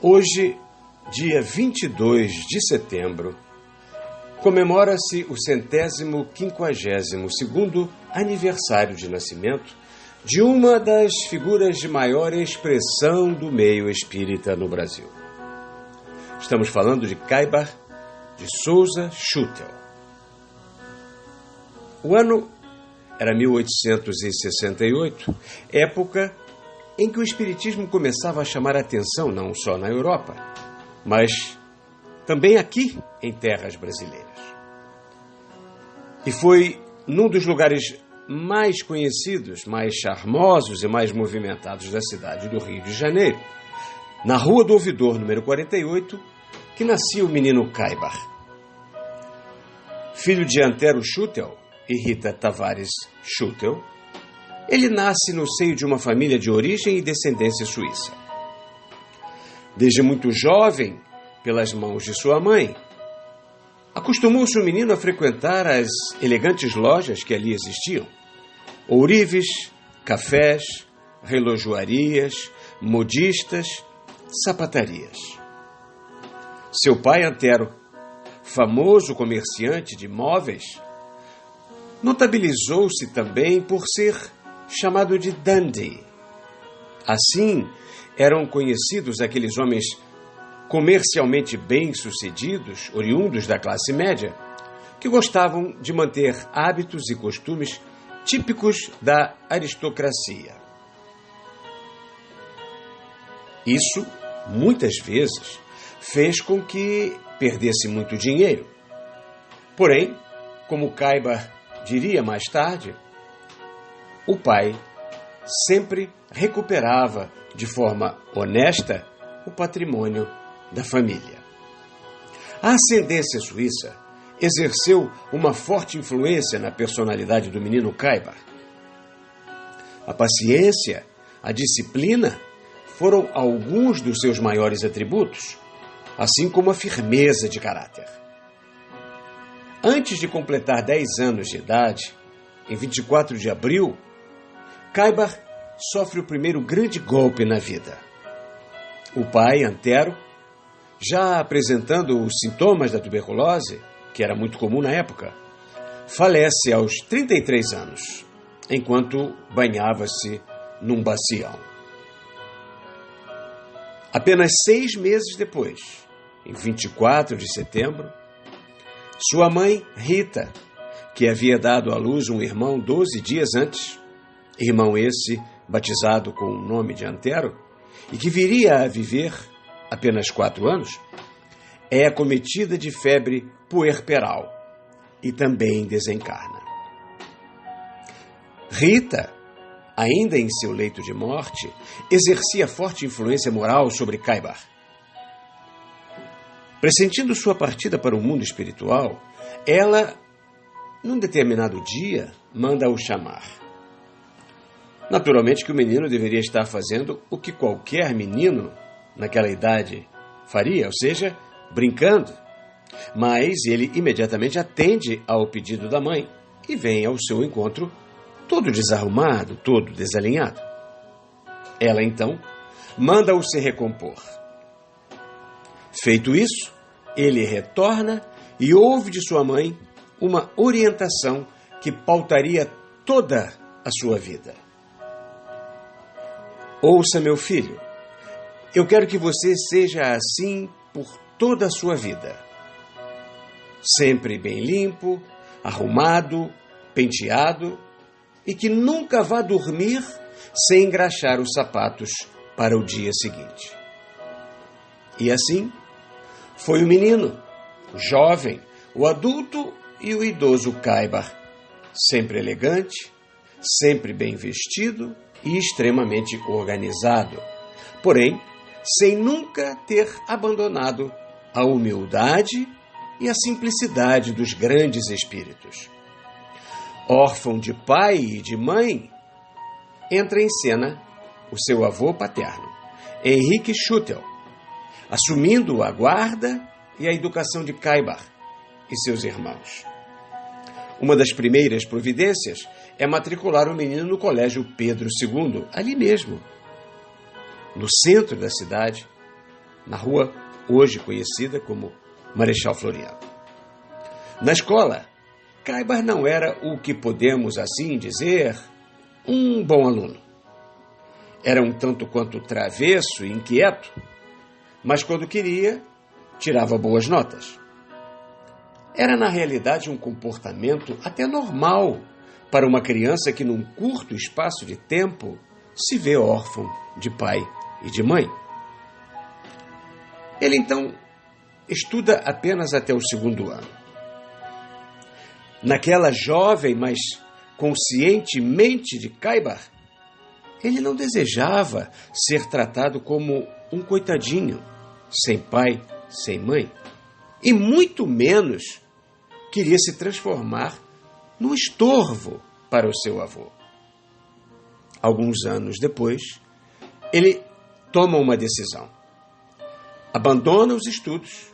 Hoje, dia 22 de setembro, comemora-se o 150º aniversário de nascimento de uma das figuras de maior expressão do meio espírita no Brasil. Estamos falando de Caibar de Souza Schutel. O ano era 1868, época em que o espiritismo começava a chamar a atenção não só na Europa, mas também aqui em terras brasileiras. E foi num dos lugares mais conhecidos, mais charmosos e mais movimentados da cidade do Rio de Janeiro, na Rua do Ouvidor, número 48, que nascia o menino Caibar. Filho de Antero Schutel e Rita Tavares Schutel, ele nasce no seio de uma família de origem e descendência suíça. Desde muito jovem, pelas mãos de sua mãe, acostumou-se o menino a frequentar as elegantes lojas que ali existiam: ourives, cafés, relojoarias, modistas, sapatarias. Seu pai, Antero, famoso comerciante de móveis, notabilizou-se também por ser chamado de dandy. Assim, eram conhecidos aqueles homens comercialmente bem-sucedidos, oriundos da classe média, que gostavam de manter hábitos e costumes típicos da aristocracia. Isso, muitas vezes, fez com que perdesse muito dinheiro. Porém, como Caibar diria mais tarde, o pai sempre recuperava de forma honesta o patrimônio da família. A ascendência suíça exerceu uma forte influência na personalidade do menino Caibar. A paciência, a disciplina foram alguns dos seus maiores atributos, assim como a firmeza de caráter. Antes de completar 10 anos de idade, em 24 de abril, Caibar sofre o primeiro grande golpe na vida. O pai, Antero, já apresentando os sintomas da tuberculose, que era muito comum na época, falece aos 33 anos, enquanto banhava-se num bacião. Apenas 6 meses depois, em 24 de setembro, sua mãe, Rita, que havia dado à luz um irmão 12 dias antes, irmão esse batizado com o nome de Antero, e que viria a viver apenas 4 anos, é acometida de febre puerperal e também desencarna. Rita, ainda em seu leito de morte, exercia forte influência moral sobre Caibar. Pressentindo sua partida para o mundo espiritual, ela, num determinado dia, manda-o chamar. Naturalmente que o menino deveria estar fazendo o que qualquer menino naquela idade faria, ou seja, brincando. Mas ele imediatamente atende ao pedido da mãe e vem ao seu encontro todo desarrumado, todo desalinhado. Ela, então, manda-o se recompor. Feito isso, ele retorna e ouve de sua mãe uma orientação que pautaria toda a sua vida. Ouça, meu filho, eu quero que você seja assim por toda a sua vida. Sempre bem limpo, arrumado, penteado, e que nunca vá dormir sem engraxar os sapatos para o dia seguinte. E assim, foi o menino, o jovem, o adulto e o idoso Caibar, sempre elegante, sempre bem vestido e extremamente organizado, porém, sem nunca ter abandonado a humildade e a simplicidade dos grandes espíritos. Órfão de pai e de mãe, entra em cena o seu avô paterno, Henrique Schutel, assumindo a guarda e a educação de Caibar e seus irmãos. Uma das primeiras providências é matricular o menino no Colégio Pedro II, ali mesmo, no centro da cidade, na rua hoje conhecida como Marechal Floriano. Na escola, Caibar não era o que podemos assim dizer um bom aluno. Era um tanto quanto travesso e inquieto, mas quando queria, tirava boas notas. Era na realidade um comportamento até normal para uma criança que num curto espaço de tempo se vê órfão de pai e de mãe. Ele então estuda apenas até o segundo ano. Naquela jovem, mas consciente mente de Caibar, ele não desejava ser tratado como um coitadinho, sem pai, sem mãe, e muito menos queria se transformar num estorvo para o seu avô. Alguns anos depois, ele toma uma decisão. Abandona os estudos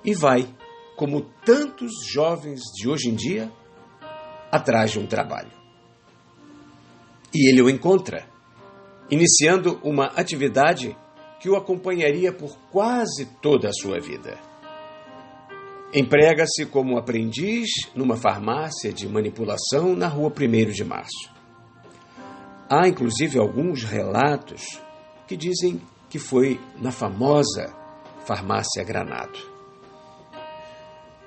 e vai, como tantos jovens de hoje em dia, atrás de um trabalho. E ele o encontra, iniciando uma atividade que o acompanharia por quase toda a sua vida. Emprega-se como aprendiz numa farmácia de manipulação na rua 1º de Março. Há, inclusive, alguns relatos que dizem que foi na famosa farmácia Granado.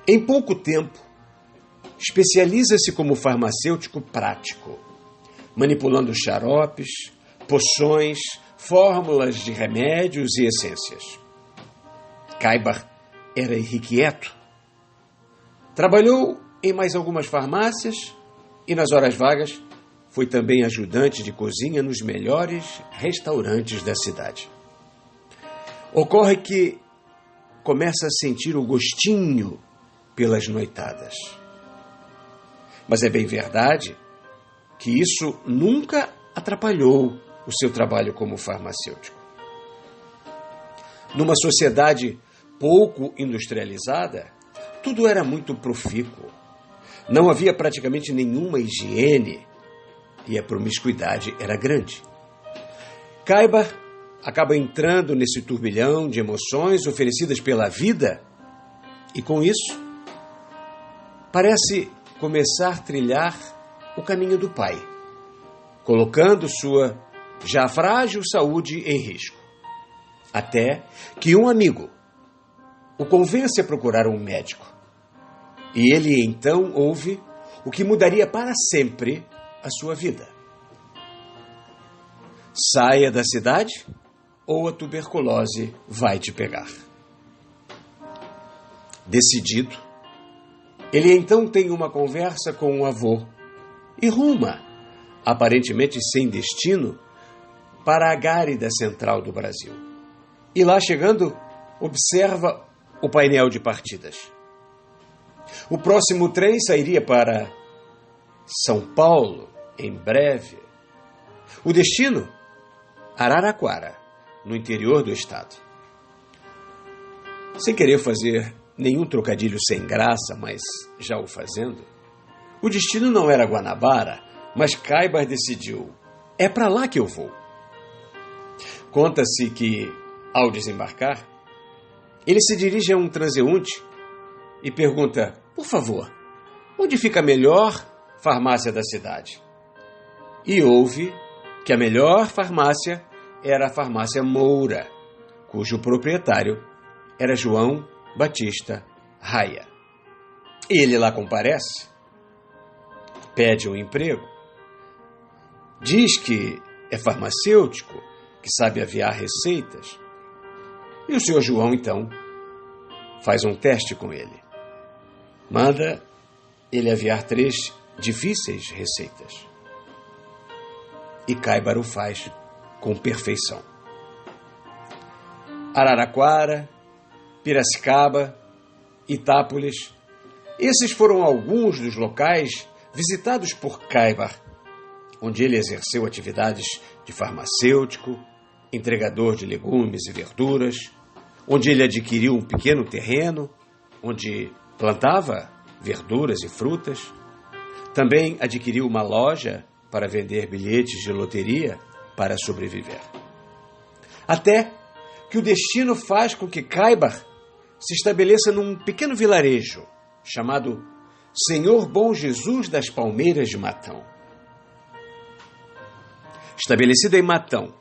Em pouco tempo, especializa-se como farmacêutico prático, manipulando xaropes, poções, fórmulas de remédios e essências. Caibar era irrequieto. Trabalhou em mais algumas farmácias e, nas horas vagas, foi também ajudante de cozinha nos melhores restaurantes da cidade. Ocorre que começa a sentir o gostinho pelas noitadas. Mas é bem verdade que isso nunca atrapalhou o seu trabalho como farmacêutico. Numa sociedade pouco industrializada, tudo era muito profícuo. Não havia praticamente nenhuma higiene e a promiscuidade era grande. Caibar acaba entrando nesse turbilhão de emoções oferecidas pela vida e, com isso, parece começar a trilhar o caminho do pai, colocando sua já frágil saúde em risco. Até que um amigo o convence a procurar um médico. E ele então ouve o que mudaria para sempre a sua vida. Saia da cidade ou a tuberculose vai te pegar. Decidido, ele então tem uma conversa com o avô e ruma, aparentemente sem destino, para a Gárida Central do Brasil. E lá chegando, observa o painel de partidas. O próximo trem sairia para São Paulo em breve. O destino? Araraquara, no interior do estado. Sem querer fazer nenhum trocadilho sem graça, mas já o fazendo, o destino não era Guanabara, mas Caibar decidiu: é para lá que eu vou. Conta-se que, ao desembarcar, ele se dirige a um transeunte e pergunta: por favor, onde fica a melhor farmácia da cidade? E ouve que a melhor farmácia era a farmácia Moura, cujo proprietário era João Batista Raia. Ele lá comparece, pede um emprego, diz que é farmacêutico, que sabe aviar receitas. E o senhor João, então, faz um teste com ele. Manda ele aviar 3 difíceis receitas. E Caibar o faz com perfeição. Araraquara, Piracicaba, Itápolis, esses foram alguns dos locais visitados por Caibar, onde ele exerceu atividades de farmacêutico, entregador de legumes e verduras, onde ele adquiriu um pequeno terreno, onde plantava verduras e frutas. Também adquiriu uma loja para vender bilhetes de loteria para sobreviver. Até que o destino faz com que Caibar se estabeleça num pequeno vilarejo chamado Senhor Bom Jesus das Palmeiras de Matão. Estabelecido em Matão,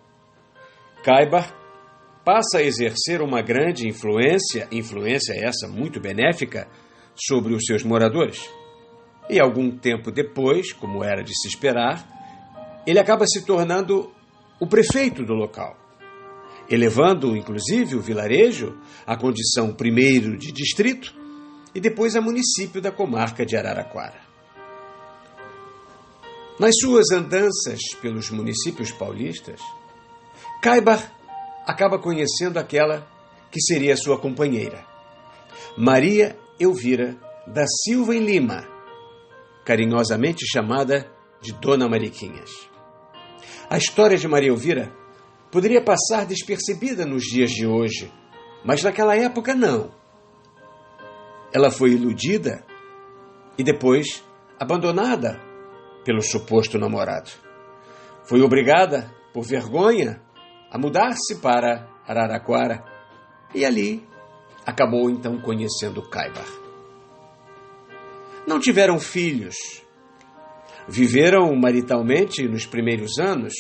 Caibar passa a exercer uma grande influência essa muito benéfica, sobre os seus moradores. E algum tempo depois, como era de se esperar, ele acaba se tornando o prefeito do local, elevando, inclusive, o vilarejo à condição primeiro de distrito e depois a município da comarca de Araraquara. Nas suas andanças pelos municípios paulistas, Caibar acaba conhecendo aquela que seria sua companheira, Maria Elvira da Silva e Lima, carinhosamente chamada de Dona Mariquinhas. A história de Maria Elvira poderia passar despercebida nos dias de hoje, mas naquela época não. Ela foi iludida e depois abandonada pelo suposto namorado. Foi obrigada, por vergonha, a mudar-se para Araraquara e ali acabou então conhecendo Caibar. Não tiveram filhos. Viveram maritalmente nos primeiros anos,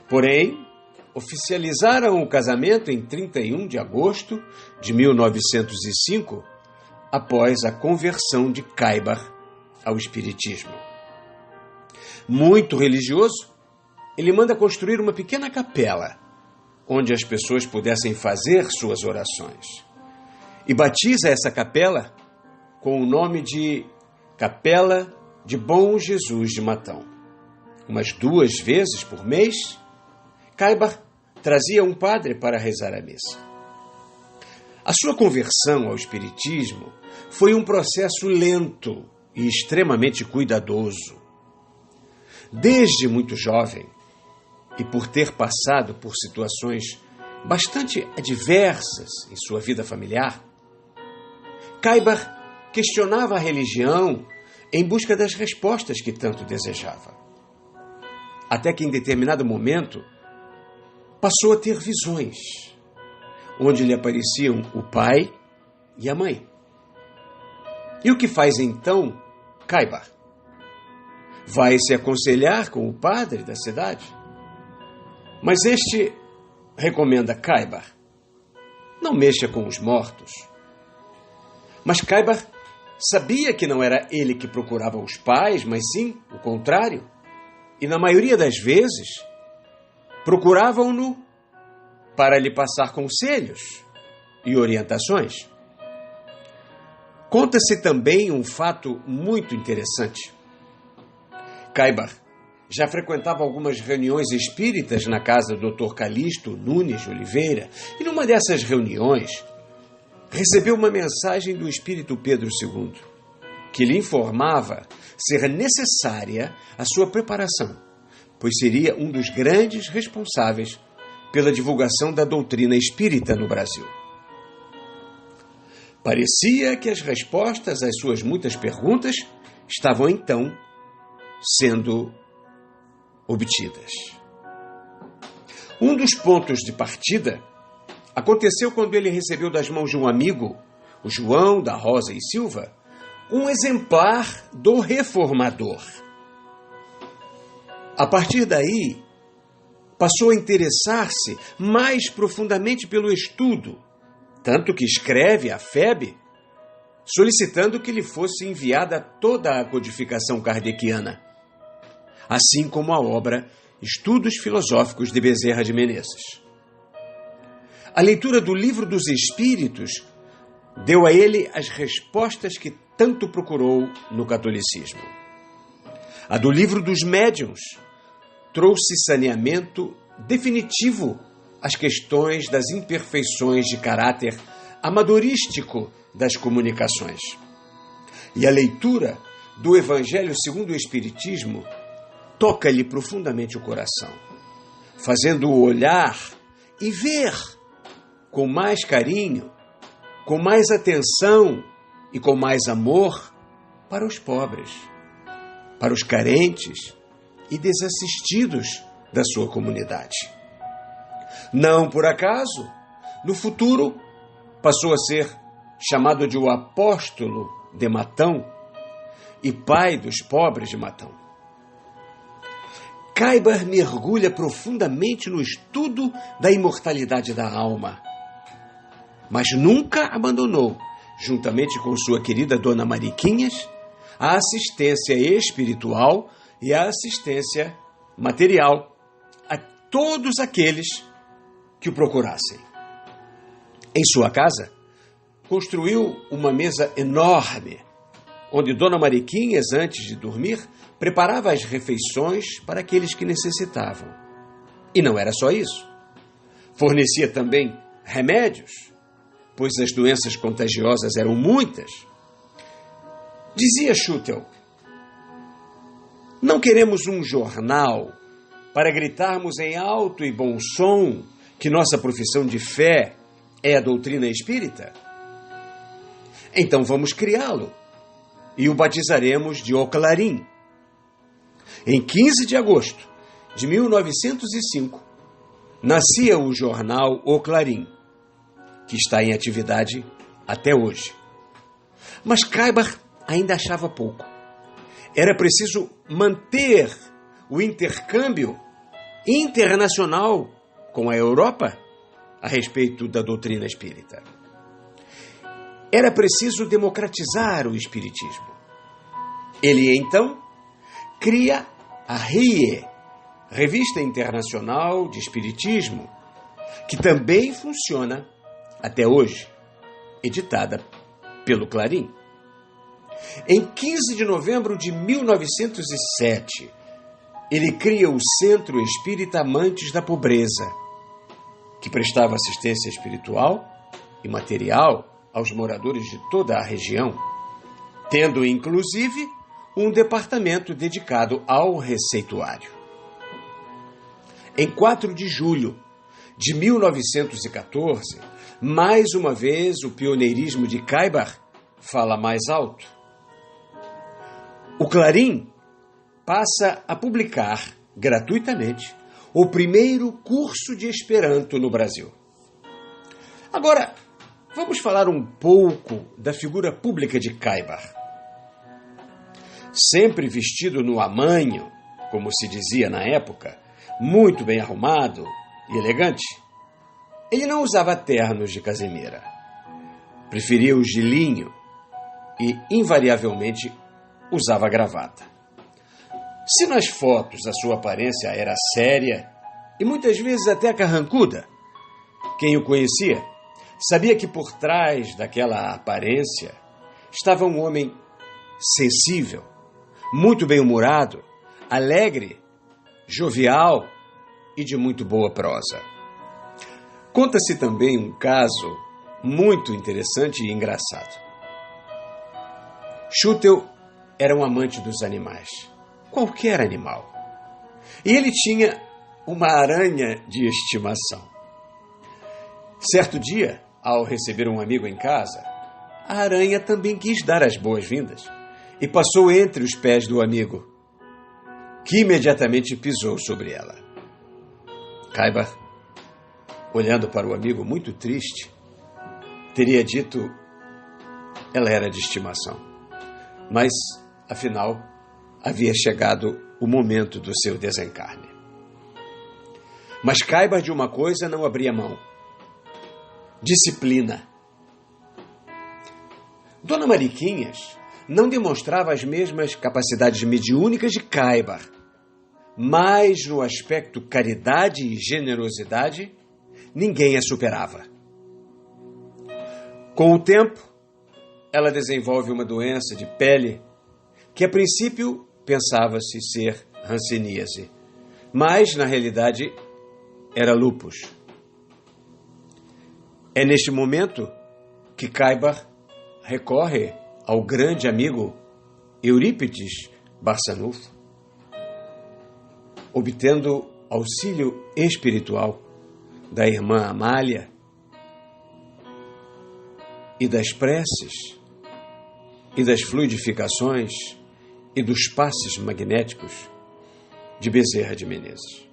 porém oficializaram o casamento em 31 de agosto de 1905, após a conversão de Caibar ao espiritismo. Muito religioso, ele manda construir uma pequena capela, onde as pessoas pudessem fazer suas orações. E batiza essa capela com o nome de Capela de Bom Jesus de Matão. Umas 2 vezes por mês, Caibar trazia um padre para rezar a missa. A sua conversão ao espiritismo foi um processo lento e extremamente cuidadoso. Desde muito jovem, e por ter passado por situações bastante adversas em sua vida familiar, Caibar questionava a religião em busca das respostas que tanto desejava. Até que em determinado momento passou a ter visões, onde lhe apareciam o pai e a mãe. E o que faz então Caibar? Vai se aconselhar com o padre da cidade? Mas este recomenda Caibar: não mexa com os mortos. Mas Caibar sabia que não era ele que procurava os pais, mas sim o contrário. E na maioria das vezes, procuravam-no para lhe passar conselhos e orientações. Conta-se também um fato muito interessante. Caibar já frequentava algumas reuniões espíritas na casa do Dr. Calixto Nunes de Oliveira, e numa dessas reuniões recebeu uma mensagem do espírito Pedro II, que lhe informava ser necessária a sua preparação, pois seria um dos grandes responsáveis pela divulgação da doutrina espírita no Brasil. Parecia que as respostas às suas muitas perguntas estavam então sendo obtidas. Um dos pontos de partida aconteceu quando ele recebeu das mãos de um amigo, o João da Rosa e Silva, um exemplar do Reformador. A partir daí, passou a interessar-se mais profundamente pelo estudo, tanto que escreve a FEB, solicitando que lhe fosse enviada toda a codificação kardeciana, assim como a obra Estudos Filosóficos de Bezerra de Menezes. A leitura do Livro dos Espíritos deu a ele as respostas que tanto procurou no catolicismo. A do Livro dos Médiuns trouxe saneamento definitivo às questões das imperfeições de caráter amadorístico das comunicações. E a leitura do Evangelho segundo o Espiritismo toca-lhe profundamente o coração, fazendo-o olhar e ver com mais carinho, com mais atenção e com mais amor para os pobres, para os carentes e desassistidos da sua comunidade. Não por acaso, No futuro, passou a ser chamado de o apóstolo de Matão e pai dos pobres de Matão. Kaibar mergulha profundamente no estudo da imortalidade da alma, mas nunca abandonou, juntamente com sua querida Dona Mariquinhas, a assistência espiritual e a assistência material a todos aqueles que o procurassem. Em sua casa, construiu uma mesa enorme, onde Dona Mariquinhas, antes de dormir, preparava as refeições para aqueles que necessitavam. E não era só isso. Fornecia também remédios, pois as doenças contagiosas eram muitas. Dizia Schutel: não queremos um jornal para gritarmos em alto e bom som que nossa profissão de fé é a doutrina espírita? Então vamos criá-lo e o batizaremos de O Clarim. Em 15 de agosto de 1905, nascia o jornal O Clarim, que está em atividade até hoje. Mas Kaibar ainda achava pouco. Era preciso manter o intercâmbio internacional com a Europa a respeito da doutrina espírita. Era preciso democratizar o espiritismo. Ele, então, cria a RIE, Revista Internacional de Espiritismo, que também funciona até hoje, editada pelo Clarim. Em 15 de novembro de 1907, ele cria o Centro Espírita Amantes da Pobreza, que prestava assistência espiritual e material aos moradores de toda a região, tendo inclusive um departamento dedicado ao receituário. Em 4 de julho de 1914, mais uma vez o pioneirismo de Kaibar fala mais alto. O Clarim passa a publicar gratuitamente o primeiro curso de Esperanto no Brasil. Agora, vamos falar um pouco da figura pública de Kaibar. Sempre vestido no amanho, como se dizia na época, muito bem arrumado e elegante, ele não usava ternos de casemira. Preferia os de linho e, invariavelmente, usava gravata. Se nas fotos a sua aparência era séria e muitas vezes até carrancuda, quem o conhecia sabia que por trás daquela aparência estava um homem sensível, muito bem-humorado, alegre, jovial e de muito boa prosa. Conta-se também um caso muito interessante e engraçado. Schutel era um amante dos animais, qualquer animal. E ele tinha uma aranha de estimação. Certo dia, ao receber um amigo em casa, a aranha também quis dar as boas-vindas e passou entre os pés do amigo, que imediatamente pisou sobre ela. Kaibar, olhando para o amigo muito triste, teria dito: ela era de estimação. Mas, afinal, havia chegado o momento do seu desencarne. Mas Kaibar de uma coisa não abria mão: disciplina. Dona Mariquinhas não demonstrava as mesmas capacidades mediúnicas de Kaibar, mas no aspecto caridade e generosidade, ninguém a superava. Com o tempo, ela desenvolve uma doença de pele que a princípio pensava-se ser hanseníase, mas na realidade era lúpus. É neste momento que Kaibar recorre ao grande amigo Eurípides Barçanufo, obtendo auxílio espiritual da irmã Amália e das preces e das fluidificações e dos passes magnéticos de Bezerra de Menezes.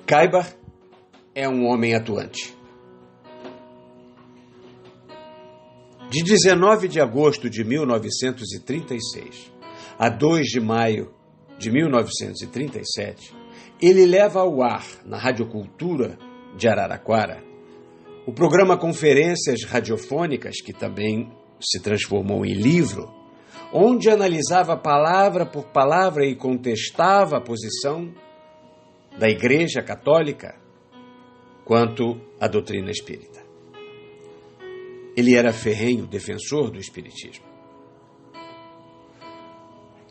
Kaibar é um homem atuante. De 19 de agosto de 1936 a 2 de maio de 1937, ele leva ao ar, na Radiocultura de Araraquara, o programa Conferências Radiofônicas, que também se transformou em livro, onde analisava palavra por palavra e contestava a posição da Igreja Católica quanto à doutrina espírita. Ele era ferrenho defensor do espiritismo.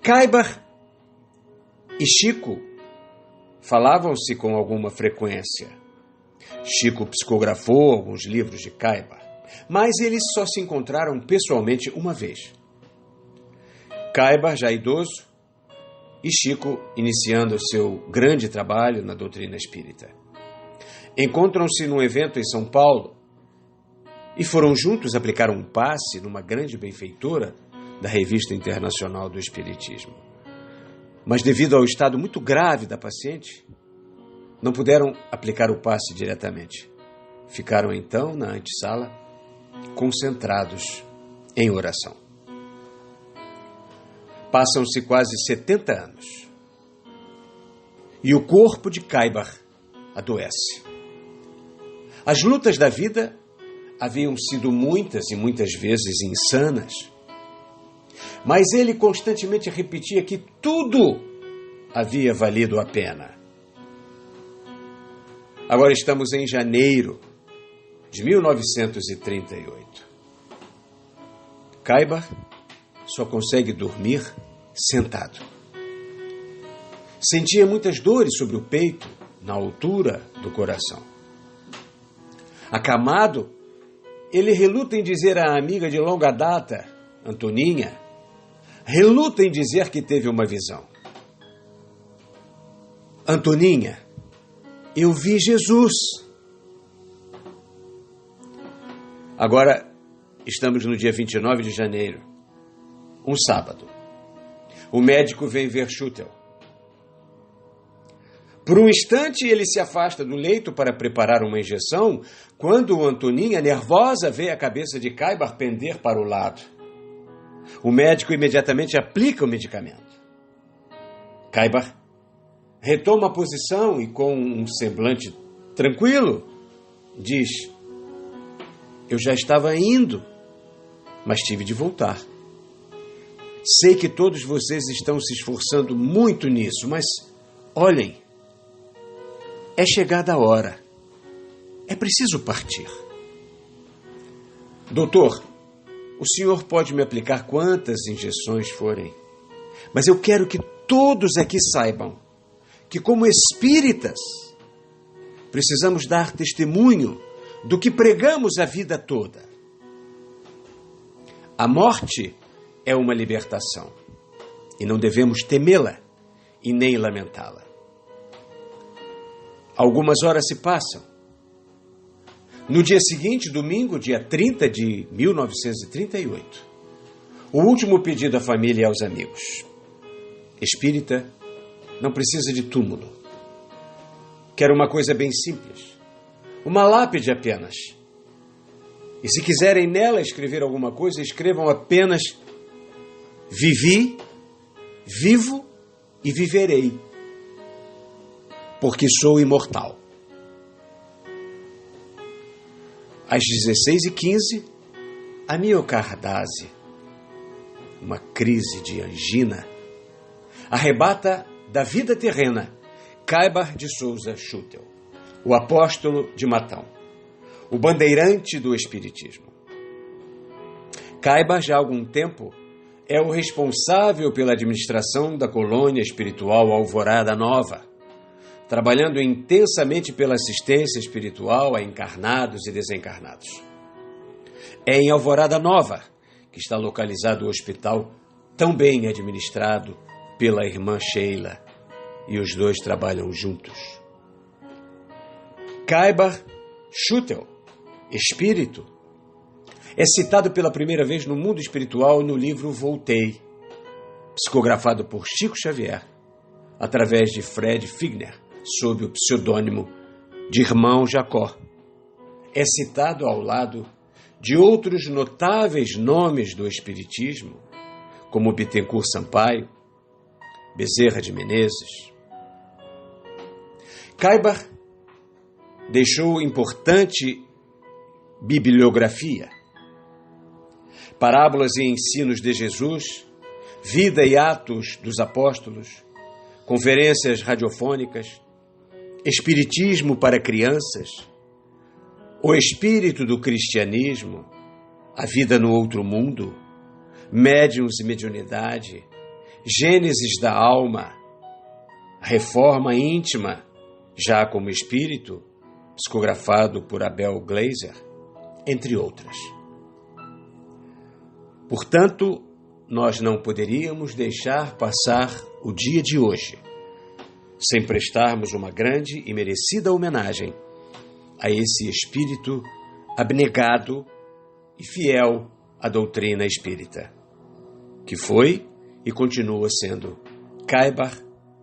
Caibar e Chico falavam-se com alguma frequência. Chico psicografou alguns livros de Caibar, mas eles só se encontraram pessoalmente uma vez. Caibar, já idoso, e Chico iniciando seu grande trabalho na doutrina espírita. Encontram-se num evento em São Paulo e foram juntos aplicar um passe numa grande benfeitora da Revista Internacional do Espiritismo. Mas devido ao estado muito grave da paciente, não puderam aplicar o passe diretamente. Ficaram então na antessala, concentrados em oração. Passam-se quase 70 anos e o corpo de Caibar adoece. As lutas da vida haviam sido muitas e muitas vezes insanas, mas ele constantemente repetia que tudo havia valido a pena. Agora estamos em janeiro de 1938. Caibar só consegue dormir sentado. Sentia muitas dores sobre o peito, na altura do coração. Acamado, ele reluta em dizer à amiga de longa data, Antoninha, reluta em dizer que teve uma visão. Antoninha, eu vi Jesus. Agora, estamos no dia 29 de janeiro, um sábado. O médico vem ver Schutel. Por um instante, ele se afasta do leito para preparar uma injeção, quando Antoninha, nervosa, vê a cabeça de Caibar pender para o lado. O médico imediatamente aplica o medicamento. Caibar retoma a posição e, com um semblante tranquilo, diz: eu já estava indo, mas tive de voltar. Sei que todos vocês estão se esforçando muito nisso, mas olhem, é chegada a hora. É preciso partir. Doutor, o senhor pode me aplicar quantas injeções forem, mas eu quero que todos aqui saibam que, como espíritas, precisamos dar testemunho do que pregamos a vida toda. A morte é uma libertação e não devemos temê-la e nem lamentá-la. Algumas horas se passam. No dia seguinte, domingo, dia 30 de 1938, o último pedido à família e aos amigos. Espírita não precisa de túmulo. Quero uma coisa bem simples. Uma lápide apenas. E se quiserem nela escrever alguma coisa, escrevam apenas: vivi, vivo e viverei, porque sou imortal. Às 16h15, a miocardase, uma crise de angina, arrebata da vida terrena Caibar de Souza Schutel, o apóstolo de Matão, o bandeirante do espiritismo. Caibar, já há algum tempo, é o responsável pela administração da colônia espiritual Alvorada Nova, trabalhando intensamente pela assistência espiritual a encarnados e desencarnados. É em Alvorada Nova que está localizado o hospital, tão bem administrado pela irmã Sheila, e os dois trabalham juntos. Caibar Schutel, espírito, é citado pela primeira vez no mundo espiritual no livro Voltei, psicografado por Chico Xavier, através de Fred Figner, sob o pseudônimo de irmão Jacó. É citado ao lado de outros notáveis nomes do Espiritismo, como Bittencourt Sampaio, Bezerra de Menezes. Kaibar deixou importante bibliografia, parábolas e ensinos de Jesus, vida e atos dos apóstolos, conferências radiofônicas, espiritismo para crianças, o espírito do cristianismo, a vida no outro mundo, médiuns e mediunidade, gênesis da alma, a reforma íntima, já como espírito, psicografado por Abel Gleiser, entre outras. Portanto, nós não poderíamos deixar passar o dia de hoje sem prestarmos uma grande e merecida homenagem a esse espírito abnegado e fiel à doutrina espírita, que foi e continua sendo Kaibar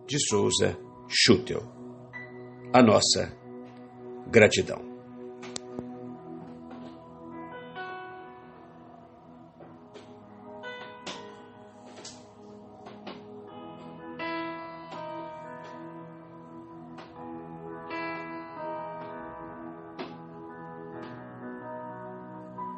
de Souza Schutel. A nossa gratidão.